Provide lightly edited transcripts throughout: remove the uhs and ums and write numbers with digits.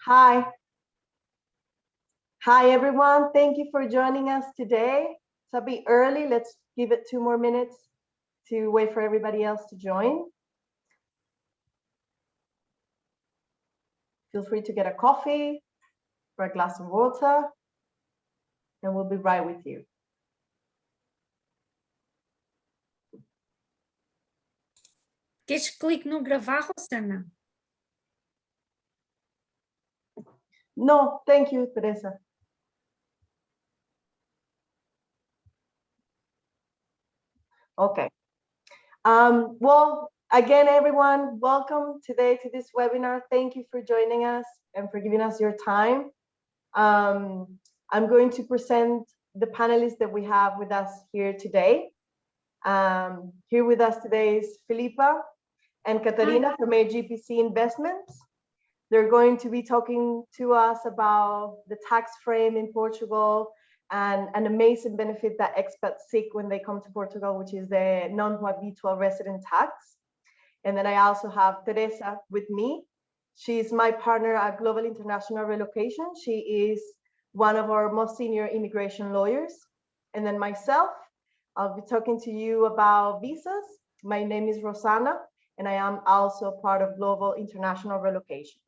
Hi. Hi, everyone. Thank you for joining us today. It's a bit early. Let's give it 2 more minutes to wait for everybody else to join. Feel free to get a coffee or a glass of water, and we'll be right with you. Queres que clique no gravar, Rosana? No, thank you, Teresa. Okay. Well, again, everyone, welcome today to this webinar. Thank you for joining us and for giving us your time. I'm going to present the panelists that we have with us here today. Here with us today is Filipa and Catarina from GPC Investments. They're going to be talking to us about the tax frame in Portugal and an amazing benefit that expats seek when they come to Portugal, which is the non-habitual resident tax. And then I also have Teresa with me. She's my partner at Global International Relocation. She is one of our most senior immigration lawyers. And then myself, I'll be talking to you about visas. My name is Rosana, and I am also part of Global International Relocation.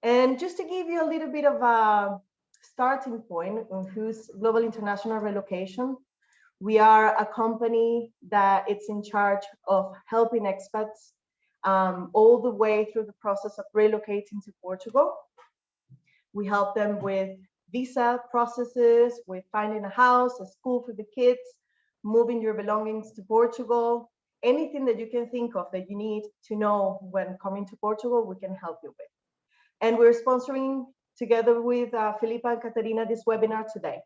And just to give you a little bit of a starting point on who's Global International Relocation, we are a company that it's in charge of helping expats all the way through the process of relocating to Portugal. We help them with visa processes, with finding a house, a school for the kids, moving your belongings to Portugal, anything that you can think of that you need to know when coming to Portugal, we can help you with. And we're sponsoring together with Filipa and Catarina this webinar today.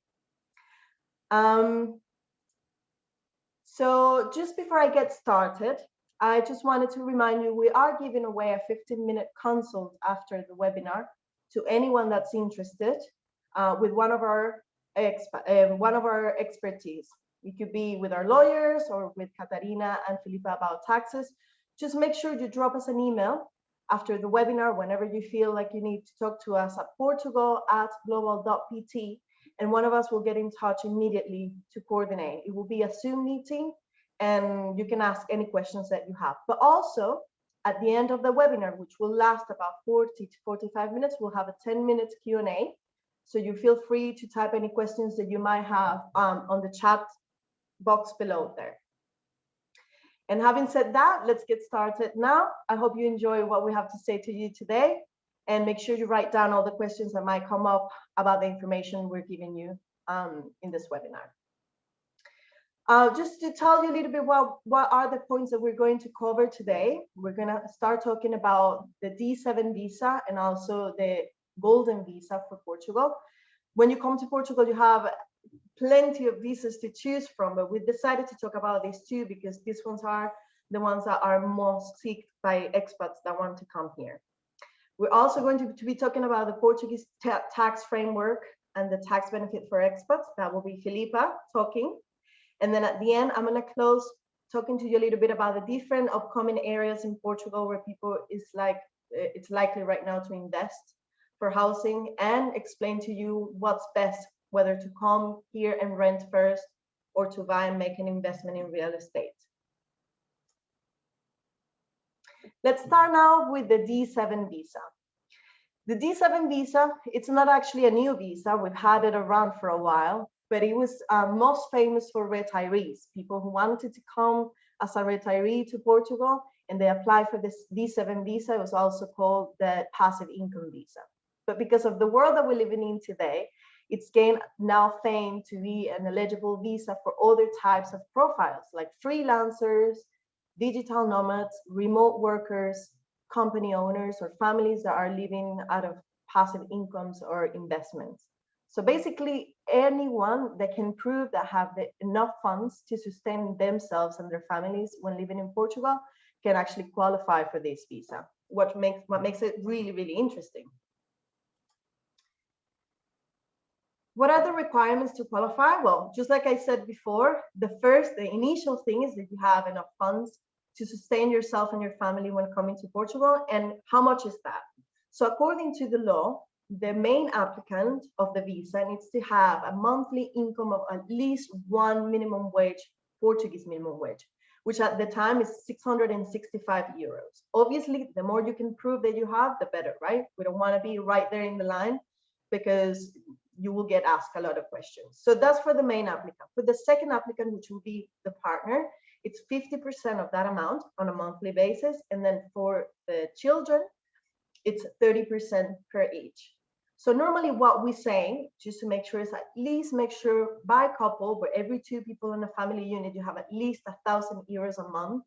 So just before I get started, I just wanted to remind you, we are giving away a 15-minute consult after the webinar to anyone that's interested with one of our expertise. It could be with our lawyers or with Catarina and Filipa about taxes. Just make sure you drop us an email after the webinar whenever you feel like you need to talk to us at portugal@global.pt, and one of us will get in touch immediately to coordinate. It will be a Zoom meeting, and you can ask any questions that you have. But also, at the end of the webinar, which will last about 40 to 45 minutes, we'll have a 10-minute Q&A. So you feel free to type any questions that you might have on the chat box below there. And having said that, let's get started now. I hope you enjoy what we have to say to you today, and make sure you write down all the questions that might come up about the information we're giving you in this webinar. Just to tell you a little bit what are the points that we're going to cover today. We're going to start talking about the D7 visa and also the golden visa for Portugal. When you come to Portugal, you have plenty of visas to choose from, but we decided to talk about these two because these ones are the ones that are most sought by expats that want to come here. We're also going to be talking about the Portuguese tax framework and the tax benefit for expats. That will be Filipa talking. And then at the end, I'm going to close talking to you a little bit about the different upcoming areas in Portugal where people it's likely right now to invest for housing, and explain to you what's best, whether to come here and rent first or to buy and make an investment in real estate. Let's start now with the D7 visa. The D7 visa, it's not actually a new visa. We've had it around for a while, but it was most famous for retirees, people who wanted to come as a retiree to Portugal, and they applied for this D7 visa. It was also called the passive income visa. But because of the world that we're living in today, it's gained now fame to be an eligible visa for other types of profiles like freelancers, digital nomads, remote workers, company owners, or families that are living out of passive incomes or investments. So basically, anyone that can prove that have enough funds to sustain themselves and their families when living in Portugal can actually qualify for this visa, what makes it really, really interesting. What are the requirements to qualify? Well, just like I said before, the initial thing is that you have enough funds to sustain yourself and your family when coming to Portugal. And how much is that? So according to the law, the main applicant of the visa needs to have a monthly income of at least one minimum wage, Portuguese minimum wage, which at the time is 665 euros. Obviously, the more you can prove that you have, the better, right? We don't want to be right there in the line because you will get asked a lot of questions. So that's for the main applicant. For the second applicant, which will be the partner, it's 50% of that amount on a monthly basis. And then for the children, it's 30% per each. So normally what we say, just to make sure, is at least make sure by couple, where every two people in a family unit, you have at least 1,000 euros a month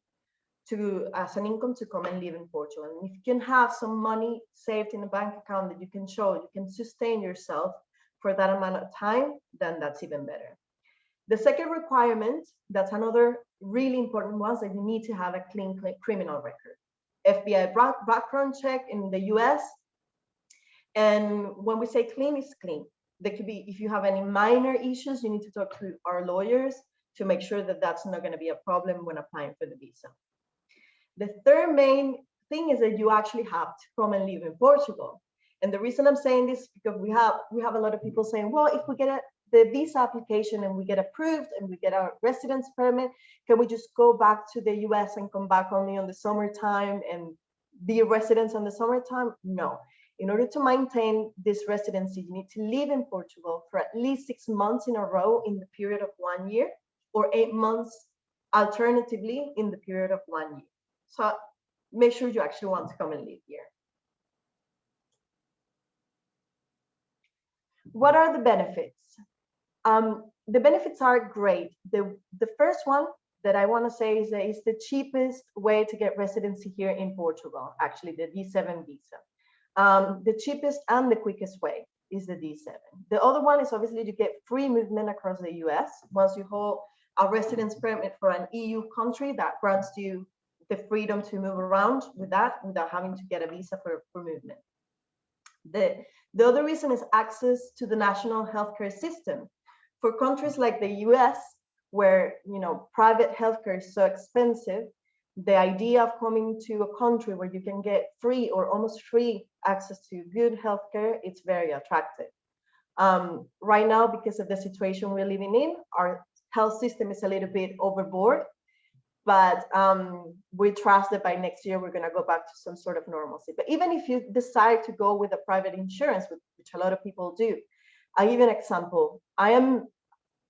to as an income to come and live in Portugal. And if you can have some money saved in a bank account that you can show, you can sustain yourself for that amount of time, then that's even better. The second requirement, that's another really important one, is that you need to have a clean criminal record. FBI background check in the US. And when we say clean, it's clean. There could be, if you have any minor issues, you need to talk to our lawyers to make sure that that's not going to be a problem when applying for the visa. The third main thing is that you actually have to come and live in Portugal. And the reason I'm saying this is because we have a lot of people saying, well, if we get the visa application and we get approved and we get our residence permit, can we just go back to the US and come back only on the summertime and be residents on the summertime? No. In order to maintain this residency, you need to live in Portugal for at least 6 months in a row in the period of 1 year, or 8 months alternatively in the period of 1 year. So make sure you actually want to come and live here. What are the benefits? The benefits are great. The first one that I want to say is that it's the cheapest way to get residency here in Portugal, actually the D7 visa. The cheapest and the quickest way is the D7. The other one is obviously you get free movement across the US. Once you hold a residence permit for an EU country, that grants you the freedom to move around with that without having to get a visa for movement. The other reason is access to the national healthcare system. For countries like the US, where private healthcare is so expensive, the idea of coming to a country where you can get free or almost free access to good healthcare, it's very attractive. Right now, because of the situation we're living in, our health system is a little bit overboard, but we trust that by next year, we're gonna go back to some sort of normalcy. But even if you decide to go with a private insurance, which a lot of people do, I'll give you an example.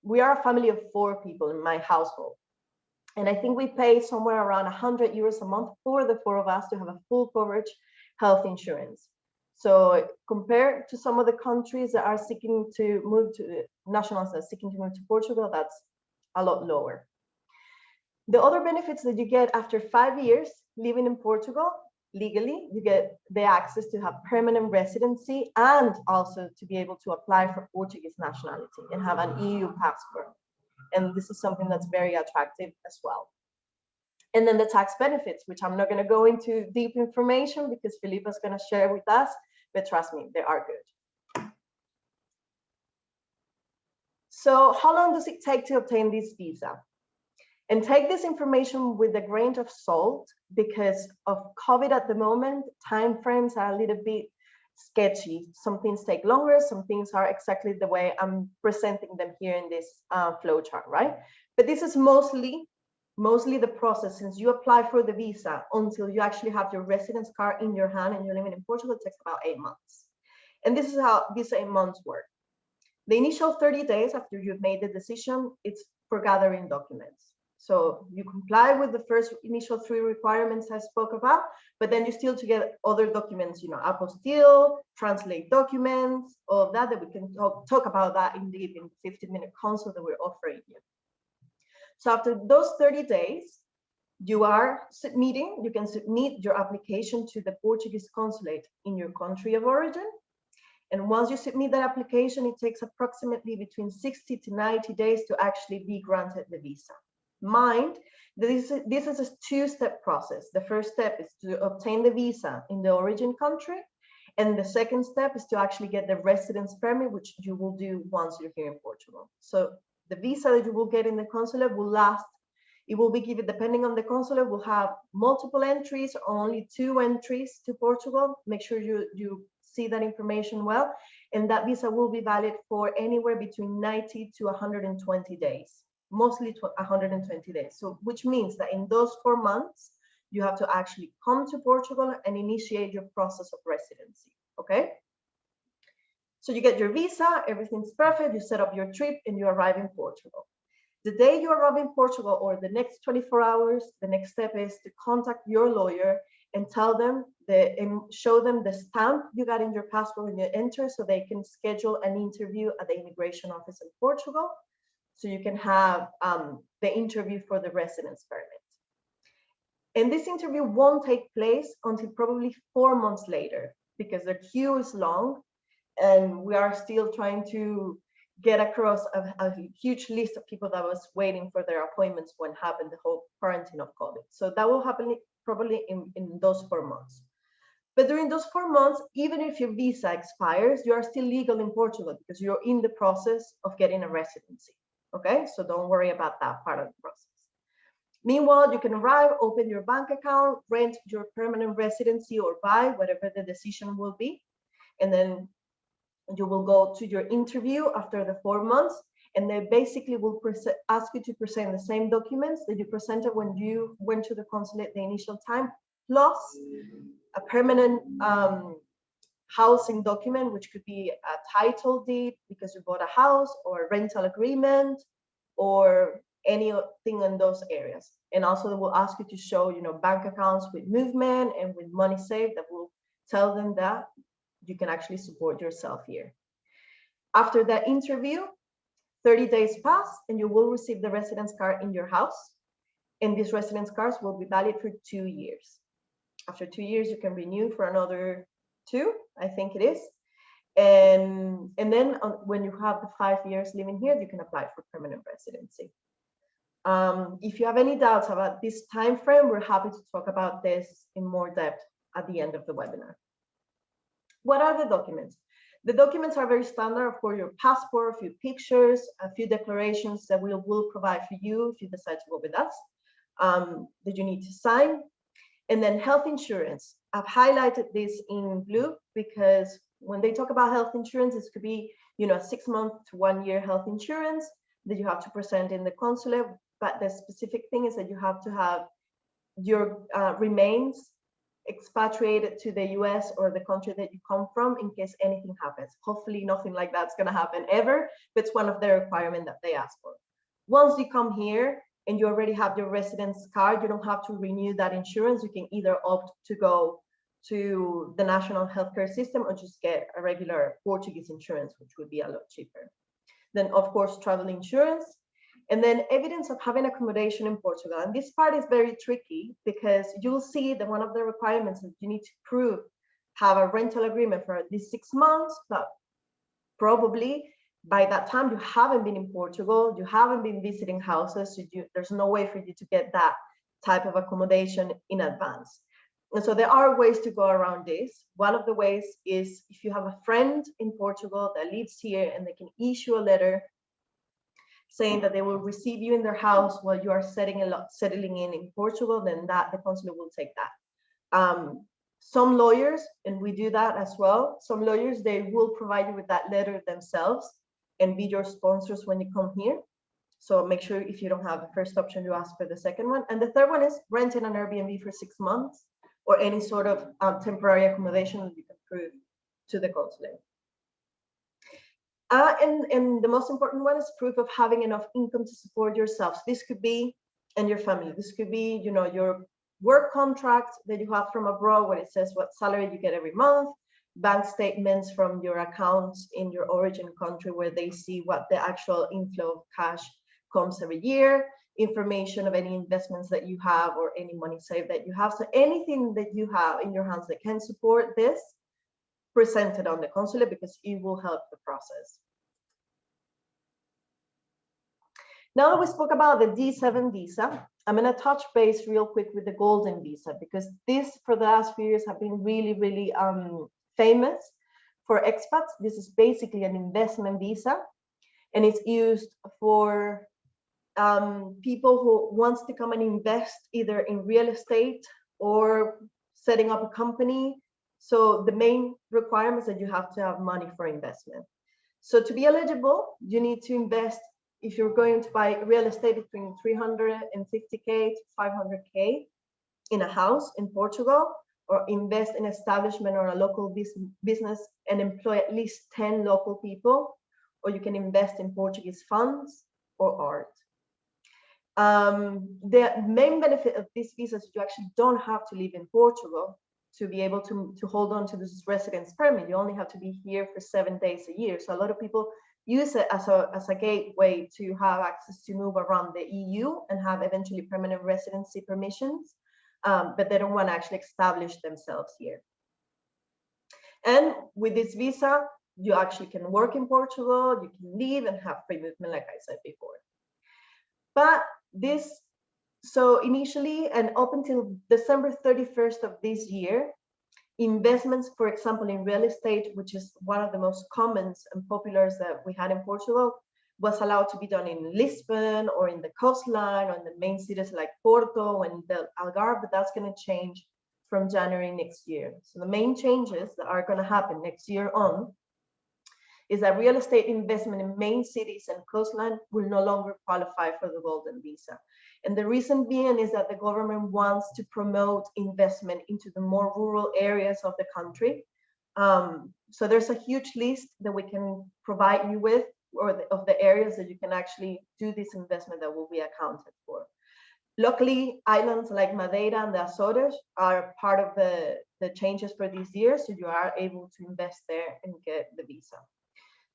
We are a family of 4 people in my household. And I think we pay somewhere around 100 euros a month for the 4 of us to have a full coverage health insurance. So compared to some of the countries that are seeking to move to nationals that are seeking to move to Portugal, that's a lot lower. The other benefits that you get after 5 years living in Portugal legally, you get the access to have permanent residency and also to be able to apply for Portuguese nationality and have an EU passport. And this is something that's very attractive as well. And then the tax benefits, which I'm not going to go into deep information because Filipa's going to share with us, but trust me, they are good. So how long does it take to obtain this visa? And take this information with a grain of salt because of COVID at the moment, timeframes are a little bit sketchy. Some things take longer, some things are exactly the way I'm presenting them here in this flow chart, right? But this is mostly the process since you apply for the visa until you actually have your residence card in your hand and you're living in Portugal, it takes about 8 months. And this is how these 8 months work. The initial 30 days after you've made the decision, it's for gathering documents. So you comply with the first initial 3 requirements I spoke about, but then you still to get other documents, apostille, translate documents, all of that we can talk about that in the 15-minute consult that we're offering you. So after those 30 days, you can submit your application to the Portuguese Consulate in your country of origin. And once you submit that application, it takes approximately between 60 to 90 days to actually be granted the visa. Mind that this is a 2-step process. The first step is to obtain the visa in the origin country. And the second step is to actually get the residence permit, which you will do once you're here in Portugal. So the visa that you will get in the consulate will last It will be given, depending on the consulate, will have multiple entries or only 2 entries to Portugal. Make sure you see that information well. And that visa will be valid for anywhere between 90 to 120 days, mostly 120 days. So which means that in those 4 months, you have to actually come to Portugal and initiate your process of residency, okay? So you get your visa, everything's perfect, you set up your trip and you arrive in Portugal. The day you arrive in Portugal or the next 24 hours, the next step is to contact your lawyer and tell them and show them the stamp you got in your passport when you enter, so they can schedule an interview at the immigration office in Portugal. So you can have the interview for the residence permit. And this interview won't take place until probably 4 months later, because the queue is long and we are still trying to get across a huge list of people that was waiting for their appointments when happened the whole quarantine of COVID. So that will happen probably in those 4 months. But during those 4 months, even if your visa expires, you are still legal in Portugal because you're in the process of getting a residency, okay? So don't worry about that part of the process. Meanwhile, you can arrive, open your bank account, rent your permanent residency or buy, whatever the decision will be. And then you will go to your interview after the 4 months, and they basically will ask you to present the same documents that you presented when you went to the consulate the initial time, plus a permanent housing document, which could be a title deed because you bought a house, or a rental agreement, or anything in those areas. And also they will ask you to show, bank accounts with movement and with money saved that will tell them that you can actually support yourself here. After that interview, 30 days pass and you will receive the residence card in your house. And these residence cards will be valid for 2 years. After 2 years, you can renew for another 2, I think it is. And then when you have the 5 years living here, you can apply for permanent residency. If you have any doubts about this time frame, we're happy to talk about this in more depth at the end of the webinar. What are the documents? The documents are very standard. Of course, your passport, a few pictures, a few declarations that we will provide for you if you decide to go with us, that you need to sign. And then health insurance. I've highlighted this in blue because when they talk about health insurance, this could be, a 6-month to 1 year health insurance that you have to present in the consulate. But the specific thing is that you have to have your remains expatriated to the US or the country that you come from in case anything happens. Hopefully nothing like that's going to happen ever, but it's one of the requirements that they ask for. Once you come here and you already have your residence card, you don't have to renew that insurance. You can either opt to go to the national healthcare system or just get a regular Portuguese insurance, which would be a lot cheaper. Then, of course, travel insurance. And then evidence of having accommodation in Portugal. And this part is very tricky because you'll see that one of the requirements is you need to prove, have a rental agreement for at least 6 months, but probably by that time you haven't been in Portugal, you haven't been visiting houses, so there's no way for you to get that type of accommodation in advance. And so there are ways to go around this. One of the ways is if you have a friend in Portugal that lives here and they can issue a letter saying that they will receive you in their house while you are settling in Portugal, then the consulate will take that. Some lawyers, and we do that as well, some lawyers, they will provide you with that letter themselves and be your sponsors when you come here. So make sure if you don't have the first option, you ask for the second one. And the third one is renting an Airbnb for 6 months or any sort of temporary accommodation that you can prove to the consulate. And the most important one is proof of having enough income to support yourselves. This could be, and your family. This could be, your work contract that you have from abroad, where it says what salary you get every month, bank statements from your accounts in your origin country, where they see what the actual inflow of cash comes every year, information of any investments that you have or any money saved that you have. So anything that you have in your hands that can support this, presented on the consulate, because it will help the process. Now that we spoke about the D7 visa, I'm going to touch base real quick with the golden visa, because this for the last few years have been really, really famous for expats. This is basically an investment visa, and it's used for people who wants to come and invest either in real estate or setting up a company. So the main requirement is that you have to have money for investment. So to be eligible, you need to invest, if you're going to buy real estate, between 350K to 500K in a house in Portugal, or invest in establishment or a local business and employ at least 10 local people, or you can invest in Portuguese funds or art. The main benefit of this visa is you actually don't have to live in Portugal to be able to hold on to this residence permit. You only have to be here for 7 days a year. So a lot of people use it as a gateway to have access to move around the EU and have eventually permanent residency permissions, but they don't want to actually establish themselves here. And with this visa, you actually can work in Portugal, you can live and have free movement, like I said before. But so initially and up until December 31st of this year, investments, for example, in real estate, which is one of the most common and popular that we had in Portugal, was allowed to be done in Lisbon or in the coastline or in the main cities like Porto and the Algarve, but that's going to change from January next year. So the main changes that are going to happen next year on is that real estate investment in main cities and coastline will no longer qualify for the golden visa. And the reason being is that the government wants to promote investment into the more rural areas of the country. So there's a huge list that we can provide you with, or of the areas that you can actually do this investment that will be accounted for. Luckily, islands like Madeira and the Azores are part of the changes for this year, so you are able to invest there and get the visa.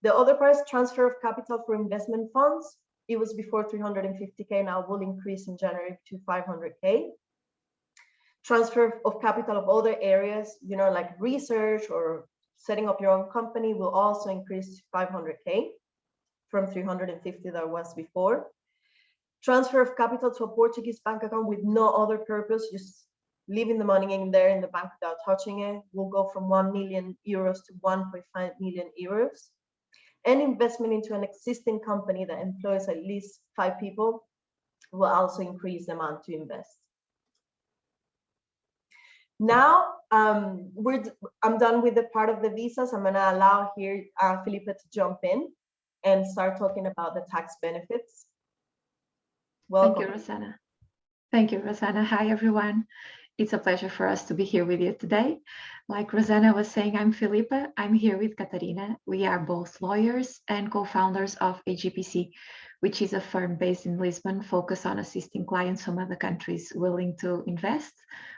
The other part is transfer of capital for investment funds. It was before 350K, now will increase in January to 500K. Transfer of capital of other areas, like research or setting up your own company, will also increase to 500K from 350 that was before. Transfer of capital to a Portuguese bank account with no other purpose, just leaving the money in there in the bank without touching it, will go from 1 million euros to 1.5 million euros. And investment into an existing company that employs at least 5 people will also increase the amount to invest. Now, I'm done with the part of the visas. I'm going to allow here Felipe to jump in and start talking about the tax benefits. Welcome. Thank you, Rosanna. Thank you, Rosanna. Hi, everyone. It's a pleasure for us to be here with you today. Like Rosanna was saying, I'm Felipe. I'm here with Catarina. We are both lawyers and co-founders of AGPC, which is a firm based in Lisbon focused on assisting clients from other countries willing to invest,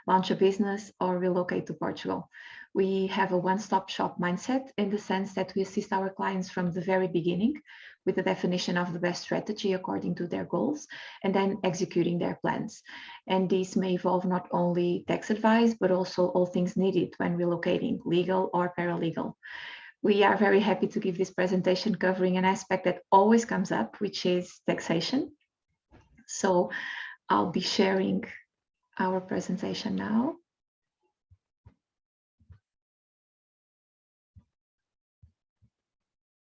launch a business, or relocate to Portugal. We have a one-stop shop mindset in the sense that we assist our clients from the very beginning with the definition of the best strategy according to their goals, and then executing their plans. And this may involve not only tax advice, but also all things needed when relocating, legal or paralegal. We are very happy to give this presentation covering an aspect that always comes up, which is taxation. So I'll be sharing our presentation now.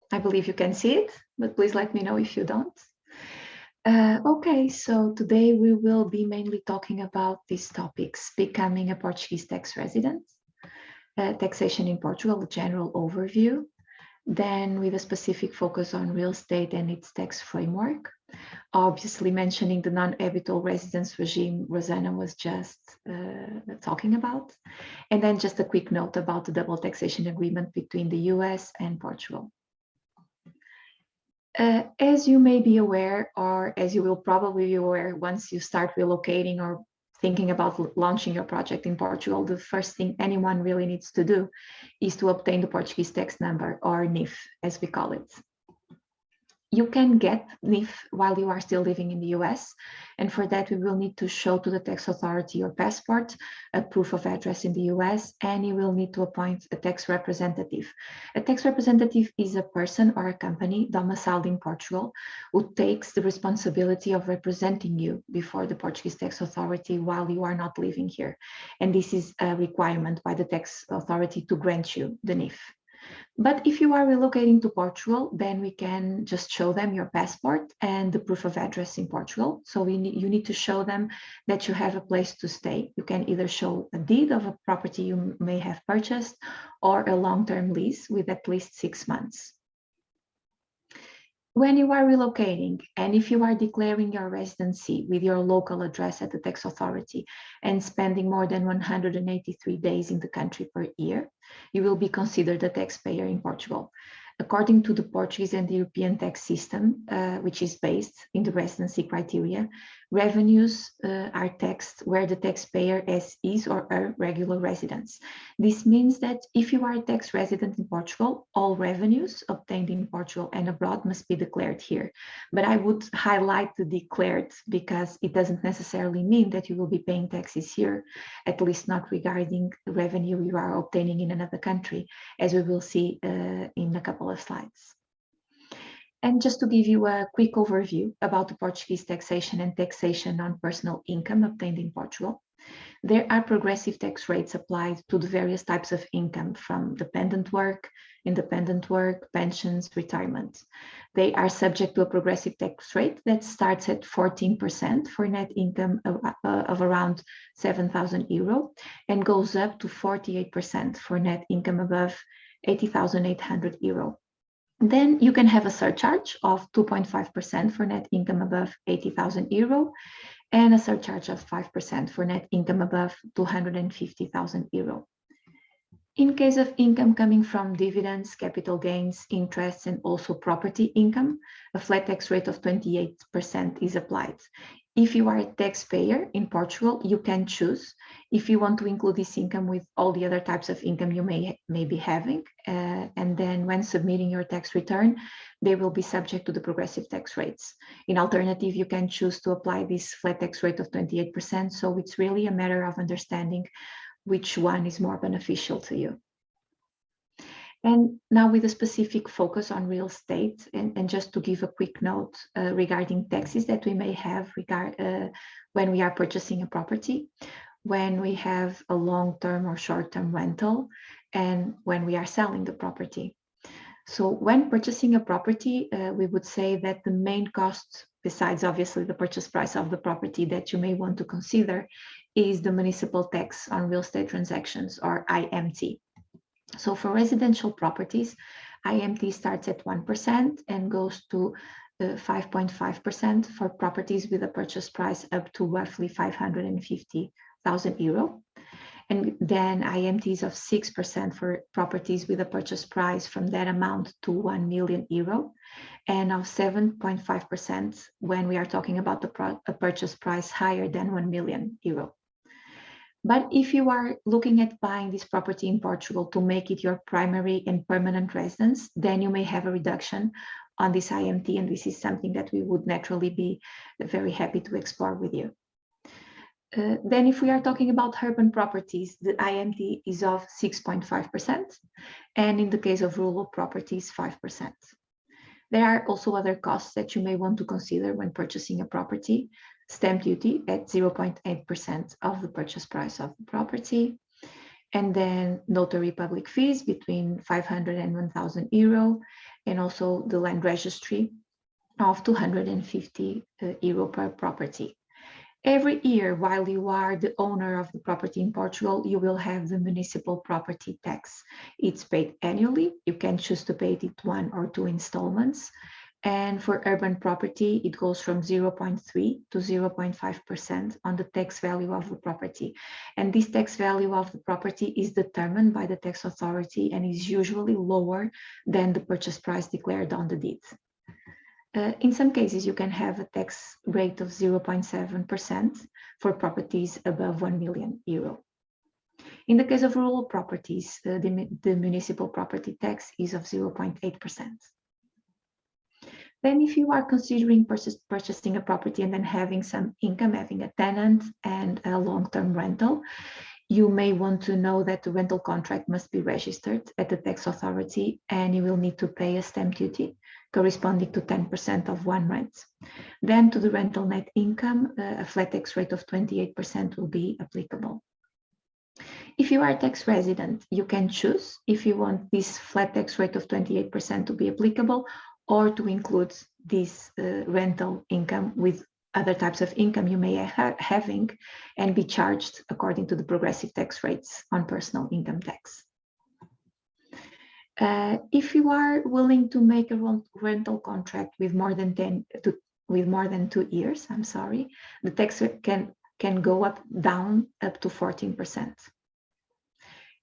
I believe you can see it, but please let me know if you don't. Okay, so today we will be mainly talking about these topics: becoming a Portuguese tax resident, taxation in Portugal, a general overview, then with a specific focus on real estate and its tax framework, obviously mentioning the non-evitable residence regime Rosanna was just talking about, and then just a quick note about the double taxation agreement between the US and Portugal. As you may be aware, or as you will probably be aware once you start relocating or thinking about launching your project in Portugal, the first thing anyone really needs to do is to obtain the Portuguese tax number, or NIF, as we call it. You can get NIF while you are still living in the US, and for that we will need to show to the tax authority your passport, a proof of address in the US, and you will need to appoint a tax representative. A tax representative is a person or a company domiciled in Portugal who takes the responsibility of representing you before the Portuguese tax authority while you are not living here. And this is a requirement by the tax authority to grant you the NIF. But if you are relocating to Portugal, then we can just show them your passport and the proof of address in Portugal. So you need to show them that you have a place to stay. You can either show a deed of a property you may have purchased or a long-term lease with at least 6 months. When you are relocating, and if you are declaring your residency with your local address at the tax authority and spending more than 183 days in the country per year, you will be considered a taxpayer in Portugal. According to the Portuguese and the European tax system, which is based in the residency criteria, revenues are taxed where the taxpayer is or a regular residence. This means that if you are a tax resident in Portugal, all revenues obtained in Portugal and abroad must be declared here. But I would highlight the declared because it doesn't necessarily mean that you will be paying taxes here, at least not regarding the revenue you are obtaining in another country, as we will see in a couple of slides. And just to give you a quick overview about the Portuguese taxation and taxation on personal income obtained in Portugal, there are progressive tax rates applied to the various types of income from dependent work, independent work, pensions, retirement. They are subject to a progressive tax rate that starts at 14% for net income of around 7,000 euro and goes up to 48% for net income above 80,800 euro. Then you can have a surcharge of 2.5% for net income above 80,000 euro and a surcharge of 5% for net income above 250,000 euro. In case of income coming from dividends, capital gains, interests, and also property income, a flat tax rate of 28% is applied. If you are a taxpayer in Portugal, you can choose if you want to include this income with all the other types of income you may be having. And then when submitting your tax return, they will be subject to the progressive tax rates. In alternative, you can choose to apply this flat tax rate of 28%. So it's really a matter of understanding which one is more beneficial to you. And now with a specific focus on real estate, and just to give a quick note regarding taxes that we may have when we are purchasing a property, when we have a long-term or short-term rental, and when we are selling the property. So when purchasing a property, we would say that the main cost, besides obviously the purchase price of the property that you may want to consider, is the municipal tax on real estate transactions, or IMT. So for residential properties, IMT starts at 1% and goes to 5.5% for properties with a purchase price up to roughly 550,000 euro. And then IMTs of 6% for properties with a purchase price from that amount to 1 million euro, and of 7.5% when we are talking about a purchase price higher than 1 million euro. But if you are looking at buying this property in Portugal to make it your primary and permanent residence, then you may have a reduction on this IMT, and this is something that we would naturally be very happy to explore with you. Then if we are talking about urban properties, the IMT is of 6.5%, and in the case of rural properties, 5%. There are also other costs that you may want to consider when purchasing a property. Stamp duty at 0.8% of the purchase price of the property, and then notary public fees between 500 and 1,000 euro, and also the land registry of 250 euro per property. Every year, while you are the owner of the property in Portugal, you will have the municipal property tax. It's paid annually. You can choose to pay it in 1 or 2 installments. And for urban property, it goes from 0.3 to 0.5% on the tax value of the property. And this tax value of the property is determined by the tax authority and is usually lower than the purchase price declared on the deed. In some cases, you can have a tax rate of 0.7% for properties above 1 million euro. In the case of rural properties, the municipal property tax is of 0.8%. Then if you are considering purchasing a property and then having some income, having a tenant and a long-term rental, you may want to know that the rental contract must be registered at the tax authority, and you will need to pay a stamp duty corresponding to 10% of one rent. Then to the rental net income, a flat tax rate of 28% will be applicable. If you are a tax resident, you can choose if you want this flat tax rate of 28% to be applicable or to include this rental income with other types of income you may having and be charged according to the progressive tax rates on personal income tax. If you are willing to make a rental contract with more than 2 years, the tax rate can go down up to 14%.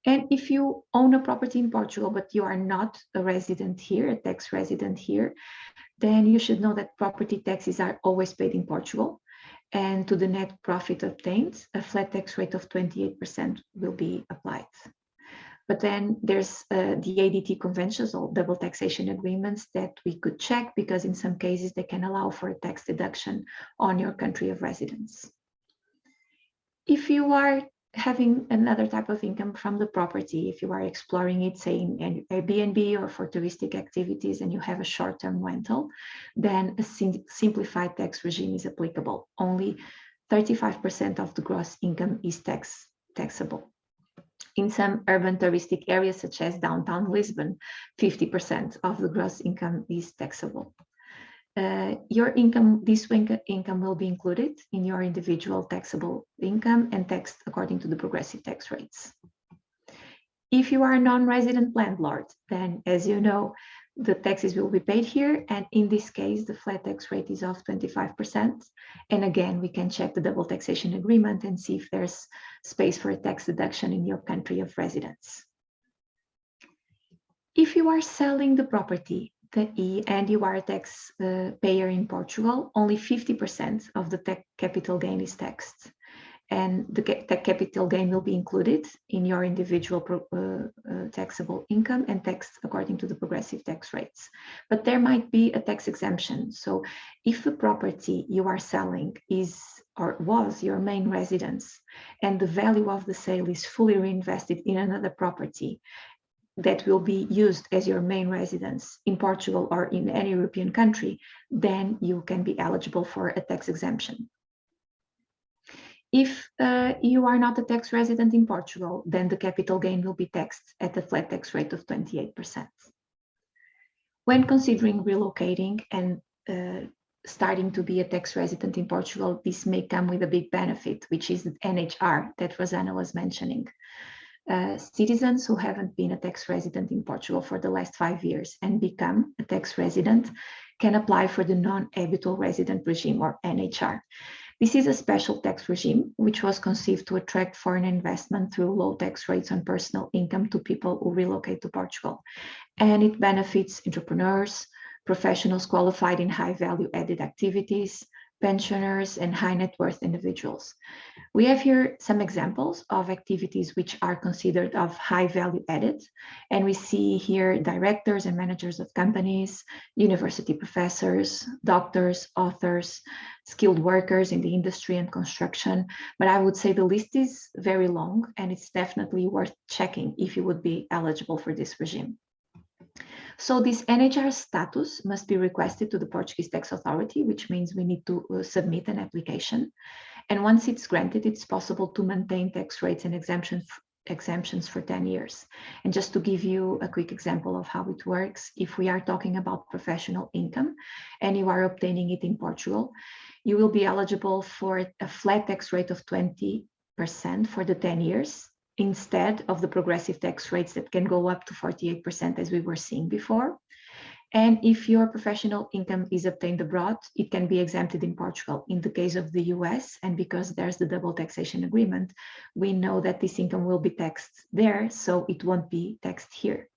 And if you own a property in Portugal, but you are not a resident here, a tax resident here, then you should know that property taxes are always paid in Portugal. And to the net profit obtained, a flat tax rate of 28% will be applied. But then there's the ADT conventions or double taxation agreements that we could check because in some cases they can allow for a tax deduction on your country of residence. If you are having another type of income from the property, if you are exploring it, say in Airbnb or for touristic activities and you have a short-term rental, then a simplified tax regime is applicable. Only 35% of the gross income is taxable. In some urban touristic areas, such as downtown Lisbon, 50% of the gross income is taxable. Your income, this income will be included in your individual taxable income and taxed according to the progressive tax rates. If you are a non-resident landlord, then as you know, the taxes will be paid here. And in this case, the flat tax rate is of 25%. And again, we can check the double taxation agreement and see if there's space for a tax deduction in your country of residence. If you are selling the property, and you are a tax payer in Portugal, only 50% of the capital gain is taxed. And the capital gain will be included in your individual taxable income and taxed according to the progressive tax rates. But there might be a tax exemption. So if the property you are selling is or was your main residence and the value of the sale is fully reinvested in another property, that will be used as your main residence in Portugal or in any European country, then you can be eligible for a tax exemption. If you are not a tax resident in Portugal, then the capital gain will be taxed at a flat tax rate of 28%. When considering relocating and starting to be a tax resident in Portugal, this may come with a big benefit, which is the NHR that Rosanna was mentioning. Citizens who haven't been a tax resident in Portugal for the last 5 years and become a tax resident can apply for the non-evitable resident regime or NHR. This is a special tax regime which was conceived to attract foreign investment through low tax rates on personal income to people who relocate to Portugal. And it benefits entrepreneurs, professionals qualified in high value added activities, pensioners, and high net worth individuals. We have here some examples of activities which are considered of high value added. And we see here directors and managers of companies, university professors, doctors, authors, skilled workers in the industry and construction. But I would say the list is very long and it's definitely worth checking if you would be eligible for this regime. So this NHR status must be requested to the Portuguese Tax Authority, which means we need to submit an application. And once it's granted, it's possible to maintain tax rates and exemptions for 10 years. And just to give you a quick example of how it works, if we are talking about professional income and you are obtaining it in Portugal, you will be eligible for a flat tax rate of 20% for the 10 years. Instead of the progressive tax rates that can go up to 48% as we were seeing before. And if your professional income is obtained abroad, it can be exempted in Portugal. In the case of the US, and because there's the double taxation agreement, we know that this income will be taxed there, so it won't be taxed here.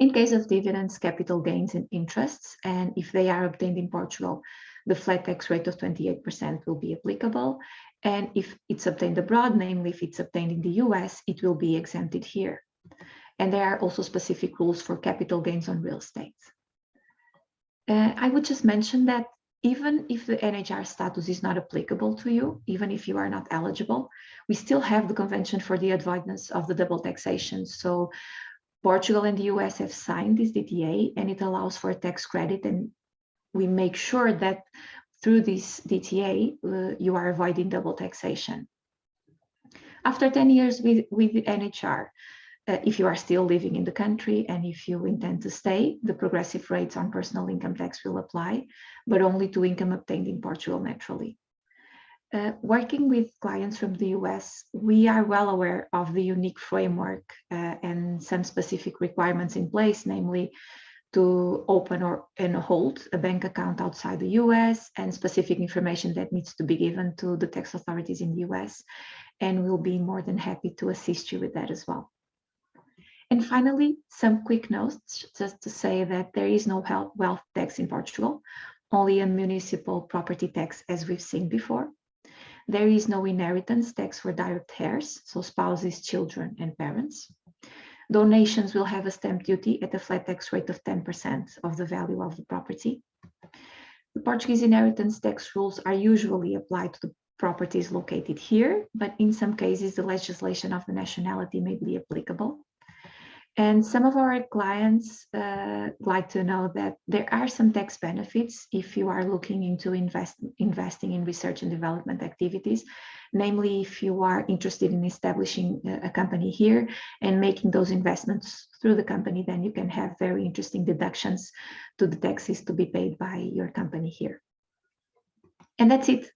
In case of dividends, capital gains, and interests, and if they are obtained in Portugal, the flat tax rate of 28% will be applicable. And if it's obtained abroad, namely if it's obtained in the US, it will be exempted here. And there are also specific rules for capital gains on real estate. I would just mention that even if the NHR status is not applicable to you, even if you are not eligible, we still have the Convention for the Avoidance of the Double Taxation. So Portugal and the US have signed this DTA and it allows for a tax credit, and we make sure that through this DTA, you are avoiding double taxation. After 10 years with the NHR, if you are still living in the country and if you intend to stay, the progressive rates on personal income tax will apply, but only to income obtained in Portugal naturally. Working with clients from the US, we are well aware of the unique framework and some specific requirements in place, namely to open and hold a bank account outside the US and specific information that needs to be given to the tax authorities in the US. And we'll be more than happy to assist you with that as well. And finally, some quick notes just to say that there is no wealth tax in Portugal, only a municipal property tax as we've seen before. There is no inheritance tax for direct heirs, so spouses, children, and parents. Donations will have a stamp duty at a flat tax rate of 10% of the value of the property. The Portuguese inheritance tax rules are usually applied to the properties located here, but in some cases, the legislation of the nationality may be applicable. And some of our clients like to know that there are some tax benefits if you are looking into investing in research and development activities, namely if you are interested in establishing a company here and making those investments through the company, then you can have very interesting deductions to the taxes to be paid by your company here. And that's it.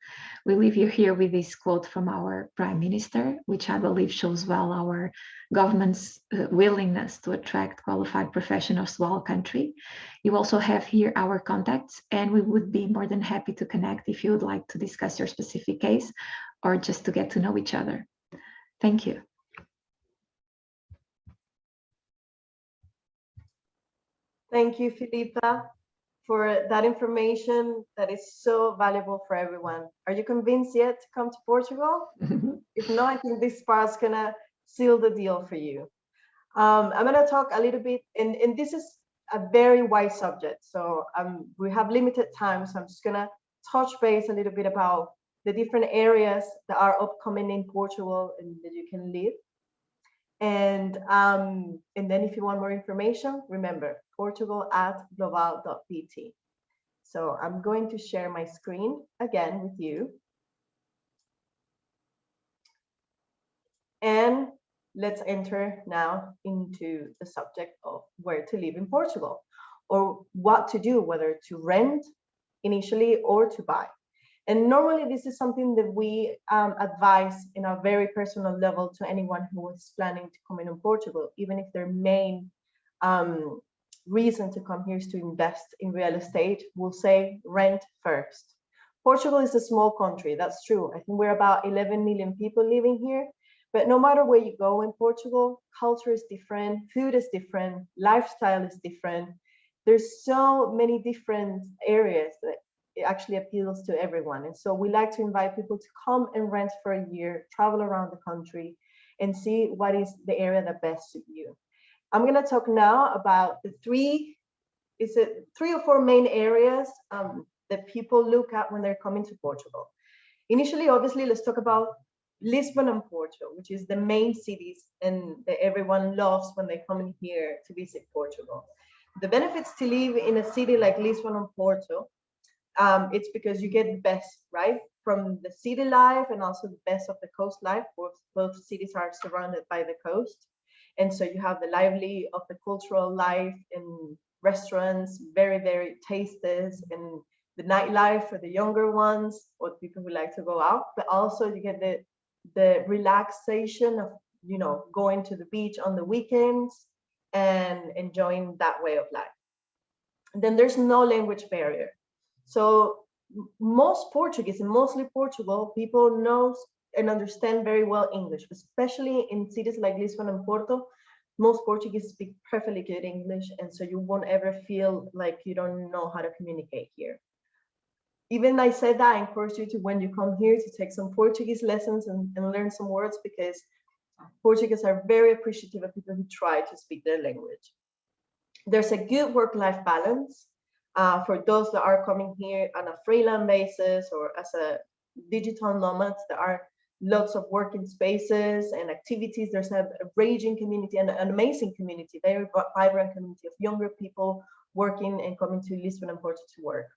We leave you here with this quote from our Prime Minister, which I believe shows well our government's willingness to attract qualified professionals to our country. You also have here our contacts, and we would be more than happy to connect if you would like to discuss your specific case or just to get to know each other. Thank you. Thank you, Filipa, for that information that is so valuable for everyone. Are you convinced yet to come to Portugal? If not, I think this part's gonna seal the deal for you. I'm gonna talk a little bit, and this is a very wide subject, so we have limited time, so I'm just gonna touch base a little bit about the different areas that are upcoming in Portugal and that you can live. And then if you want more information, remember, Portugal@global.pt. So I'm going to share my screen again with you. And let's enter now into the subject of where to live in Portugal, or what to do, whether to rent initially or to buy. And normally this is something that we advise in a very personal level to anyone who is planning to come in Portugal, even if their main reason to come here is to invest in real estate. We'll say rent first. Portugal is a small country, that's true. I think we're about 11 million people living here, but no matter where you go in Portugal, culture is different, food is different, lifestyle is different. There's so many different areas that it actually appeals to everyone. And so we like to invite people to come and rent for a year, travel around the country, and see what is the area that best suits you. I'm going to talk now about the three or four main areas that people look at when they're coming to Portugal. Initially, obviously, let's talk about Lisbon and Porto, which is the main cities and that everyone loves when they come in here to visit Portugal. The benefits to live in a city like Lisbon and Porto, it's because you get the best, right? From the city life and also the best of the coast life. Both cities are surrounded by the coast. And so you have the lively of the cultural life and restaurants, very, very tastes, and the nightlife for the younger ones or people who like to go out. But also you get the relaxation of, you know, going to the beach on the weekends and enjoying that way of life. And then there's no language barrier. So most Portuguese, and mostly Portugal, people know and understand very well English, especially in cities like Lisbon and Porto. Most Portuguese speak perfectly good English, and so you won't ever feel like you don't know how to communicate here. Even I said that, I encourage you to, when you come here, to take some Portuguese lessons and learn some words, because Portuguese are very appreciative of people who try to speak their language. There's a good work-life balance. For those that are coming here on a freelance basis or as a digital nomads, there are lots of working spaces and activities. There's a raging community and an amazing community, very vibrant community of younger people working and coming to Lisbon and Porto to work.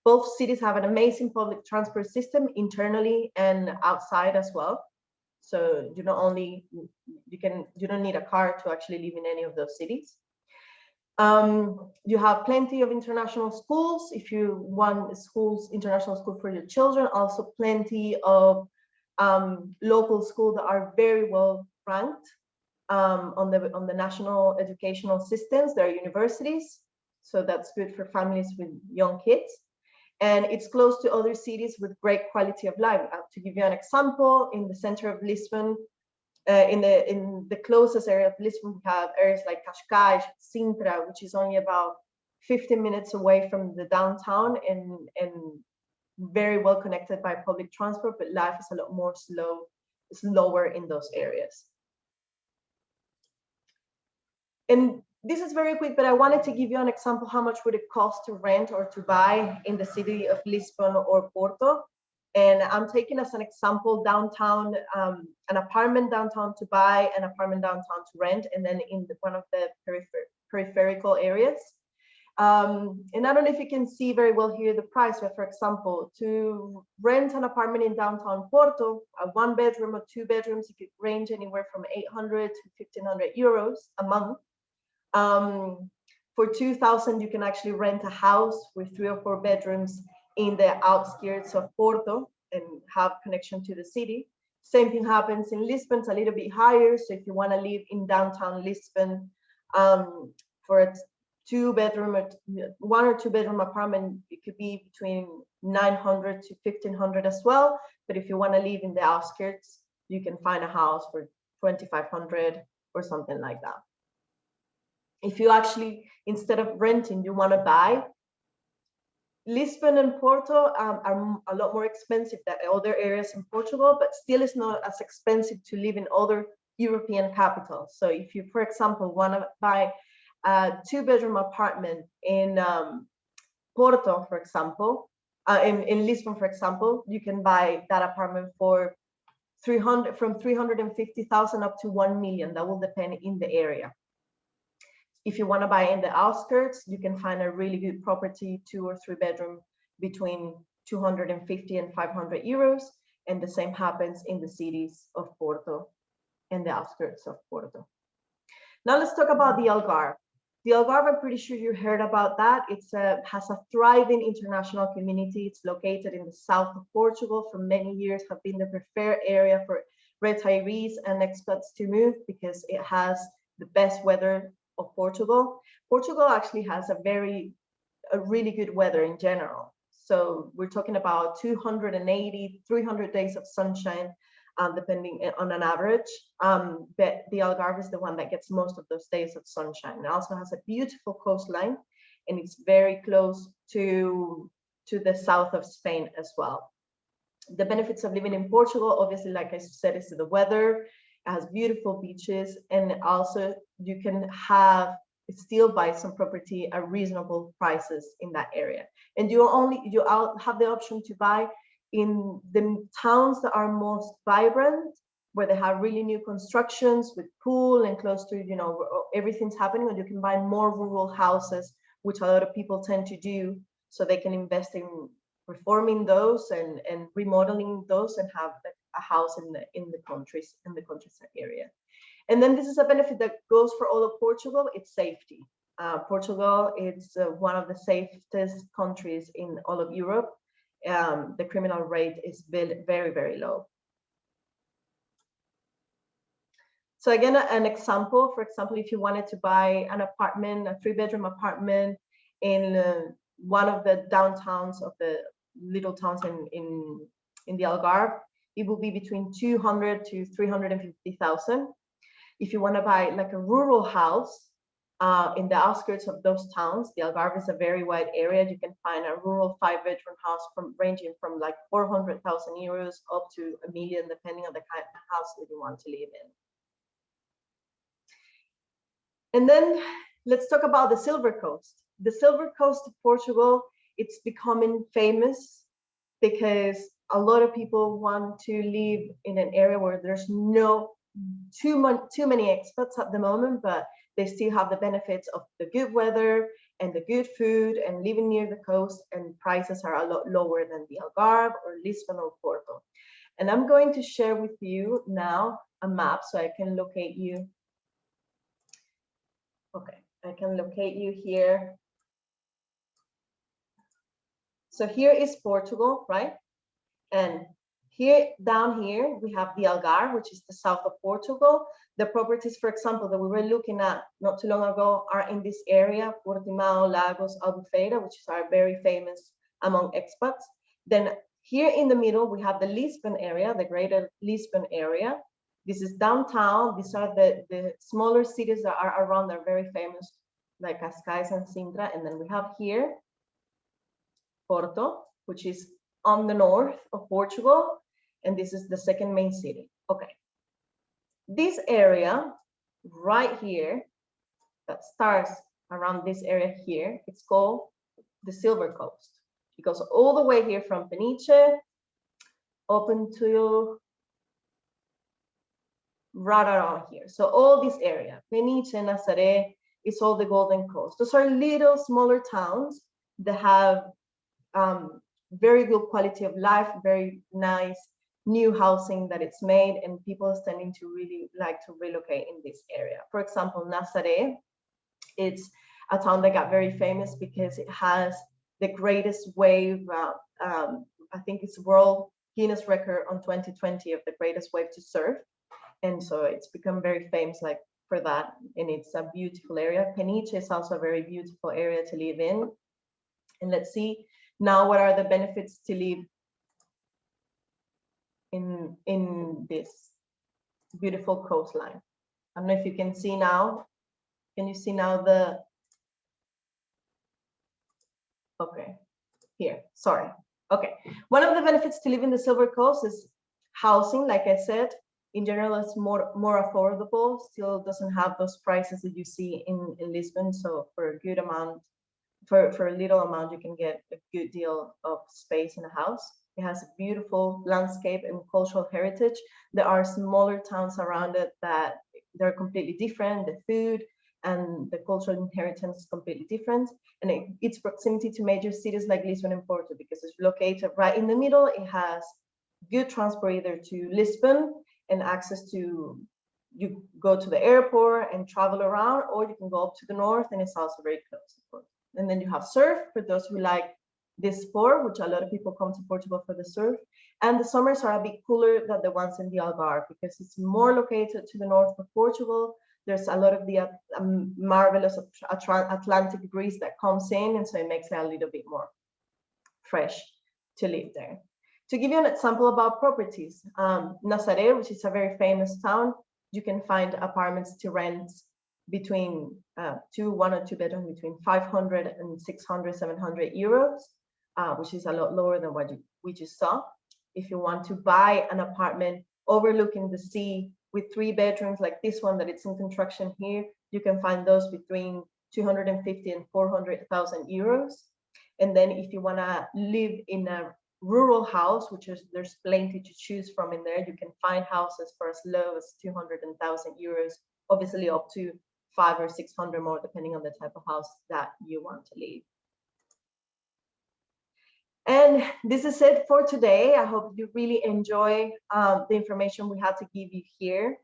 Both cities have an amazing public transport system internally and outside as well. So you don't need a car to actually live in any of those cities. You have plenty of international schools if you want international school for your children. Also plenty of local schools that are very well ranked on the national educational systems. There are universities, so that's good for families with young kids. And it's close to other cities with great quality of life. To give you an example, in the center of Lisbon, in the closest area of Lisbon, we have areas like Cascais, Sintra, which is only about 15 minutes away from the downtown and very well connected by public transport, but life is a lot more slower in those areas. And this is very quick, but I wanted to give you an example how much would it cost to rent or to buy in the city of Lisbon or Porto. And I'm taking as an example downtown, an apartment downtown to buy, an apartment downtown to rent, and then in one of the peripheral areas. And I don't know if you can see very well here the price, but for example, to rent an apartment in downtown Porto, a 1 bedroom or 2 bedrooms, it could range anywhere from 800 to 1,500 euros a month. For 2,000, you can actually rent a house with 3 or 4 bedrooms in the outskirts of Porto and have connection to the city. Same thing happens in Lisbon, it's a little bit higher. So if you want to live in downtown Lisbon for a 2-bedroom or 1 or 2 bedroom apartment, it could be between 900 to 1,500 as well. But if you want to live in the outskirts, you can find a house for 2,500 or something like that. If you actually, instead of renting, you want to buy, Lisbon and Porto are a lot more expensive than other areas in Portugal, but still it's not as expensive to live in other European capitals. So if you, for example, want to buy a 2-bedroom apartment in Porto, for example, in Lisbon, for example, you can buy that apartment for from 350,000 up to 1 million. That will depend in the area. If you want to buy in the outskirts, you can find a really good property, 2 or 3 bedroom, between 250 and 500 euros. And the same happens in the cities of Porto and the outskirts of Porto. Now let's talk about the Algarve. The Algarve, I'm pretty sure you heard about that. It has a thriving international community. It's located in the south of Portugal. For many years have been the preferred area for retirees and expats to move because it has the best weather of Portugal. Portugal actually has a really good weather in general. So we're talking about 280, 300 days of sunshine, depending on an average. But the Algarve is the one that gets most of those days of sunshine. It also has a beautiful coastline, and it's very close to the south of Spain as well. The benefits of living in Portugal, obviously, like I said, is the weather. It has beautiful beaches, and also you can still buy some property at reasonable prices in that area. And you have the option to buy in the towns that are most vibrant, where they have really new constructions with pool and close to, where everything's happening, or you can buy more rural houses, which a lot of people tend to do, so they can invest in reforming those and remodeling those and have a house in the countryside area. And then this is a benefit that goes for all of Portugal. It's safety. Portugal is one of the safest countries in all of Europe. The criminal rate is very, very low. So again, an example, for example, if you wanted to buy an apartment, a 3-bedroom apartment in one of the downtowns of the little towns in the Algarve, it will be between 200 to 350,000. If you want to buy like a rural house in the outskirts of those towns, the Algarve is a very wide area. You can find a rural 5-bedroom house ranging from like 400,000 euros up to 1 million, depending on the kind of house that you want to live in. And then let's talk about the Silver Coast. The Silver Coast of Portugal, it's becoming famous because a lot of people want to live in an area where there's too many expats at the moment, but they still have the benefits of the good weather and the good food and living near the coast, and prices are a lot lower than the Algarve or Lisbon or Porto. And I'm going to share with you now a map so I can locate you. Okay, I can locate you here. So here is Portugal, right? And here, down here, we have the Algarve, which is the south of Portugal. The properties, for example, that we were looking at not too long ago are in this area, Portimao, Lagos, Albufeira, which are very famous among expats. Then here in the middle, we have the Lisbon area, the greater Lisbon area. This is downtown. These are the smaller cities that are around that are very famous, like Cascais and Sintra. And then we have here Porto, which is on the north of Portugal, and this is the second main city. Okay, this area right here that starts around this area here, it's called the Silver Coast. It goes all the way here from Peniche up to right around here. So all this area, Peniche, Nazaré, is all the Golden Coast. Those are little smaller towns that have very good quality of life, very nice new housing that it's made, and people are tending to really like to relocate in this area. For example, Nazaré, it's a town that got very famous because it has the greatest wave, I think it's World Guinness record on 2020 of the greatest wave to surf. And so it's become very famous like for that, and it's a beautiful area. Peniche is also a very beautiful area to live in. And let's see now what are the benefits to live in this beautiful coastline. I don't know if you can see now. Can you see now the, okay, here, sorry. Okay, one of the benefits to live in the Silver Coast is housing. Like I said, in general, it's more affordable, still doesn't have those prices that you see in Lisbon. So for a good amount, for a little amount, you can get a good deal of space in a house. It has a beautiful landscape and cultural heritage. There are smaller towns around it that they're completely different. The food and the cultural inheritance is completely different. And its proximity to major cities like Lisbon and Porto, because it's located right in the middle. It has good transport either to Lisbon and access to, you go to the airport and travel around, or you can go up to the north and it's also very close. And then you have surf for those who like this sport, which a lot of people come to Portugal for the surf. And the summers are a bit cooler than the ones in the Algarve because it's more located to the north of Portugal. There's a lot of the marvelous Atlantic breeze that comes in, and so it makes it a little bit more fresh to live there. To give you an example about properties, Nazaré, which is a very famous town, you can find apartments to rent between one or two bedroom between 500 and 600, 700 euros, which is a lot lower than what we just saw. If you want to buy an apartment overlooking the sea with 3 bedrooms like this one that it's in construction here, you can find those between 250 and 400,000 euros. And then if you want to live in a rural house, which is, there's plenty to choose from in there, you can find houses for as low as 200,000 euros, obviously up to 500 or 600 more, depending on the type of house that you want to live. And this is it for today. I hope you really enjoy the information we had to give you here.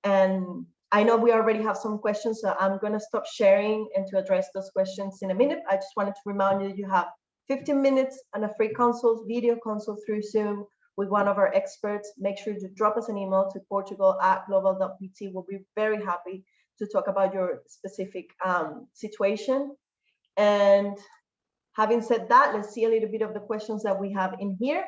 And I know we already have some questions, so I'm going to stop sharing and to address those questions in a minute. I just wanted to remind you that you have 15 minutes and a free consult, video consult through Zoom with one of our experts. Make sure to drop us an email to portugal@global.pt. We'll be very happy to talk about your specific situation. And having said that, let's see a little bit of the questions that we have in here.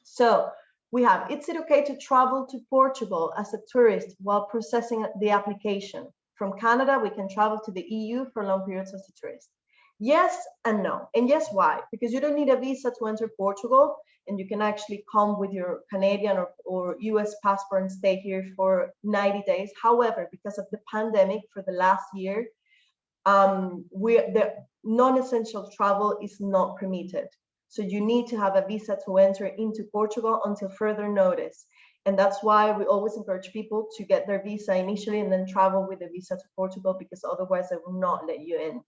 So we have, is it okay to travel to Portugal as a tourist while processing the application? From Canada, we can travel to the EU for long periods as a tourist. Yes and no. And yes, why? Because you don't need a visa to enter Portugal, and you can actually come with your Canadian or US passport and stay here for 90 days. However, because of the pandemic for the last year, the non-essential travel is not permitted. So you need to have a visa to enter into Portugal until further notice. And that's why we always encourage people to get their visa initially and then travel with a visa to Portugal, because otherwise they will not let you in.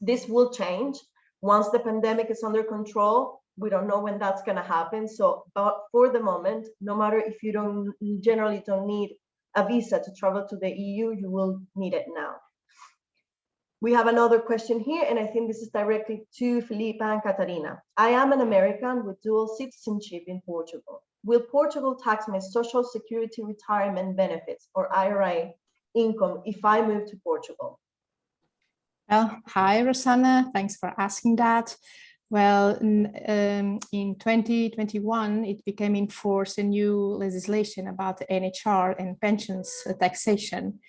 This will change once the pandemic is under control. we don't know when that's going to happen. So, but for the moment, no matter if you generally don't need a visa to travel to the EU, you will need it now. We have another question here, and I think this is directly to Filipa and Catarina. I am an American with dual citizenship in Portugal. Will Portugal tax my Social Security retirement benefits or IRA income if I move to Portugal? Well, hi, Rosanna. Thanks for asking that. Well, in 2021, it became in force a new legislation about the NHR and pensions taxation,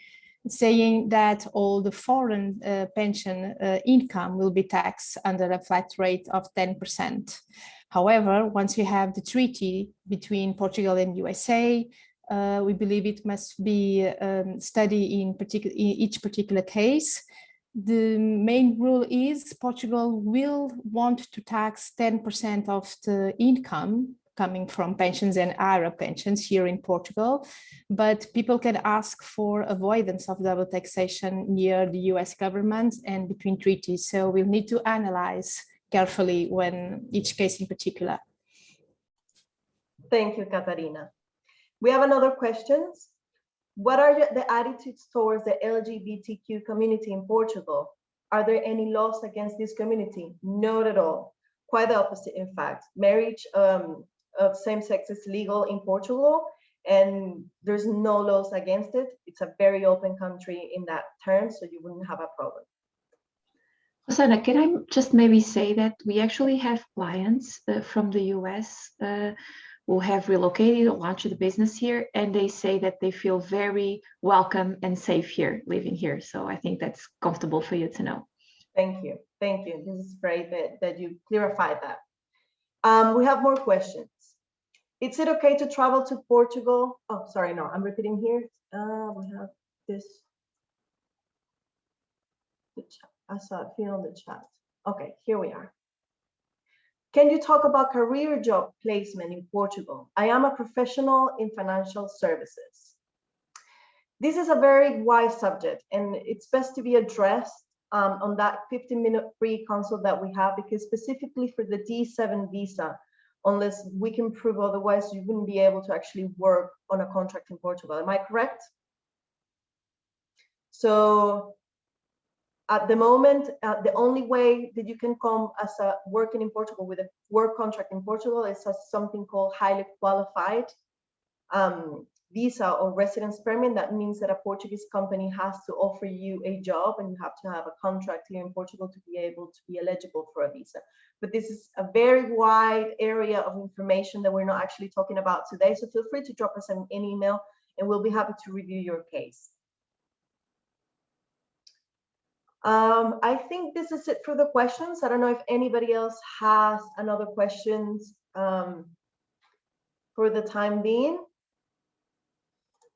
saying that all the foreign pension income will be taxed under a flat rate of 10%. However, once we have the treaty between Portugal and USA, we believe it must be studied in each particular case. The main rule is Portugal will want to tax 10% of the income coming from pensions and IRA pensions here in Portugal, but people can ask for avoidance of double taxation near the US government and between treaties. So we'll need to analyze carefully when each case in particular. Thank you, Catarina. We have another question. What are the attitudes towards the LGBTQ community in Portugal? Are there any laws against this community? Not at all. Quite the opposite, in fact. Marriage of same sex is legal in Portugal, and there's no laws against it. It's a very open country in that term, so you wouldn't have a problem. Rosanna, can I just maybe say that we actually have clients from the US who have relocated or launched a business here, and they say that they feel very welcome and safe here, living here. So I think that's comfortable for you to know. Thank you. Thank you. This is great that you clarified that. We have more questions. Is it okay to travel to Portugal? Oh, sorry, no, I'm repeating here. We have this. The chat. I saw it here on the chat. Okay, here we are. Can you talk about career job placement in Portugal? I am a professional in financial services. This is a very wide subject, and it's best to be addressed on that 15-minute free consult that we have, because specifically for the D7 visa, unless we can prove otherwise, you wouldn't be able to actually work on a contract in Portugal. Am I correct? So at the moment, the only way that you can come as a working in Portugal with a work contract in Portugal is as something called highly qualified visa or residence permit. That means that a Portuguese company has to offer you a job, and you have to have a contract here in Portugal to be able to be eligible for a visa. But this is a very wide area of information that we're not actually talking about today. So feel free to drop us an email, and we'll be happy to review your case. I think this is it for the questions. I don't know if anybody else has another questions for the time being.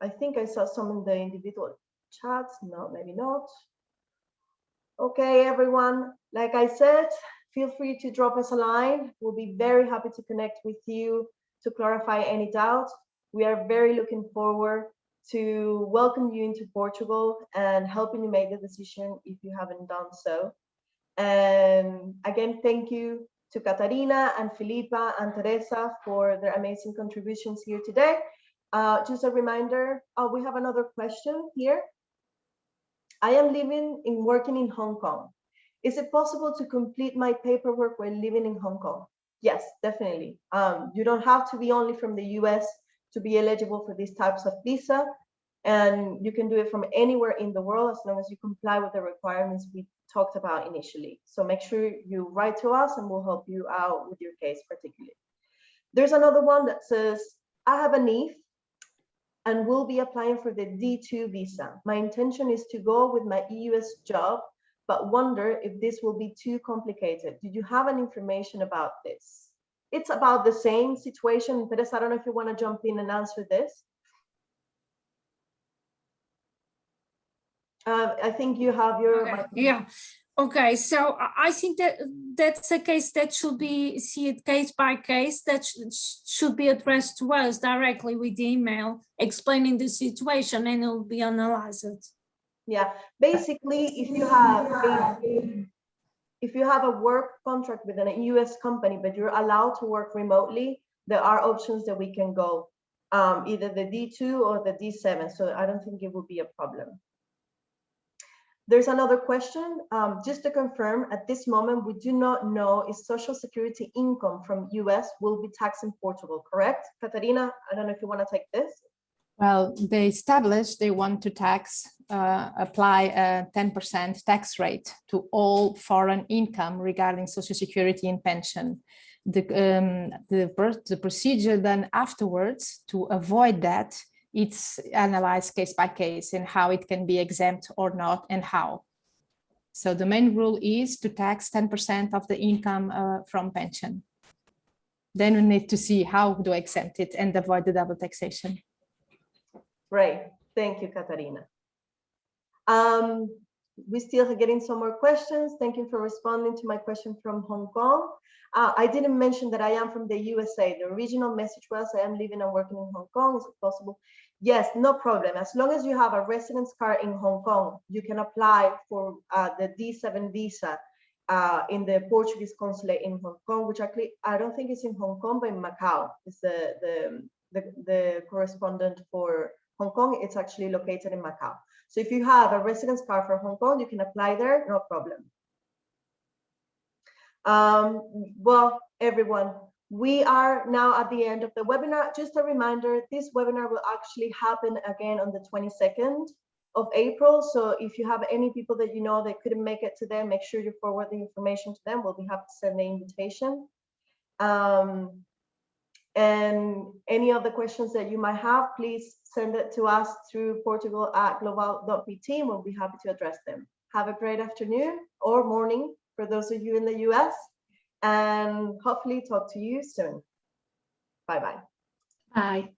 I think I saw some in the individual chats. No, maybe not. Okay, everyone. Like I said, feel free to drop us a line. We'll be very happy to connect with you to clarify any doubts. We are very looking forward to welcome you into Portugal and helping you make the decision if you haven't done so. And again, thank you to Catarina and Filipa and Teresa for their amazing contributions here today. Just a reminder, we have another question here. I am living and working in Hong Kong. Is it possible to complete my paperwork while living in Hong Kong? Yes, definitely. You don't have to be only from the US to be eligible for these types of visa, and you can do it from anywhere in the world as long as you comply with the requirements we talked about initially. So make sure you write to us and we'll help you out with your case particularly. There's another one that says, I have a niece and will be applying for the D2 visa. My intention is to go with my EUS job, but wonder if this will be too complicated. Did you have any information about this? It's about the same situation. Teresa, I don't know if you want to jump in and answer this. I think you have your... Okay, yeah. Okay, so I think that that's a case that should be seen case by case, that should be addressed to us directly with the email explaining the situation, and it will be analyzed. Yeah, basically, if you have if you have a work contract with a US company, but you're allowed to work remotely, there are options that we can go, either the D2 or the D7. So I don't think it will be a problem. There's another question, just to confirm, at this moment, we do not know if Social Security income from US will be taxed in Portugal, correct? Katarina, I don't know if you want to take this. Well, they established they want to apply a 10% tax rate to all foreign income regarding Social Security and pension. The procedure then afterwards to avoid that, it's analyzed case by case and how it can be exempt or not and how. So the main rule is to tax 10% of the income from pension. Then we need to see how to exempt it and avoid the double taxation. Great, thank you, Katarina. We still are getting some more questions. Thank you for responding to my question from Hong Kong. I didn't mention that I am from the USA. The original message was I am living and working in Hong Kong. Is it possible? Yes, no problem. As long as you have a residence card in Hong Kong, you can apply for the D7 visa in the Portuguese Consulate in Hong Kong, which actually I don't think it's in Hong Kong, but in Macau. It's the correspondent for Hong Kong. It's actually located in Macau. So if you have a residence card for Hong Kong, you can apply there, no problem. Well, everyone, we are now at the end of the webinar. Just a reminder, this webinar will actually happen again on the 22nd of April. So if you have any people that you know that couldn't make it today, make sure you forward the information to them. We'll be happy to send the invitation. And any other questions that you might have, please send it to us through portugal@global.pt. We'll be happy to address them. Have a great afternoon or morning for those of you in the US, and hopefully talk to you soon. Bye-bye. Bye.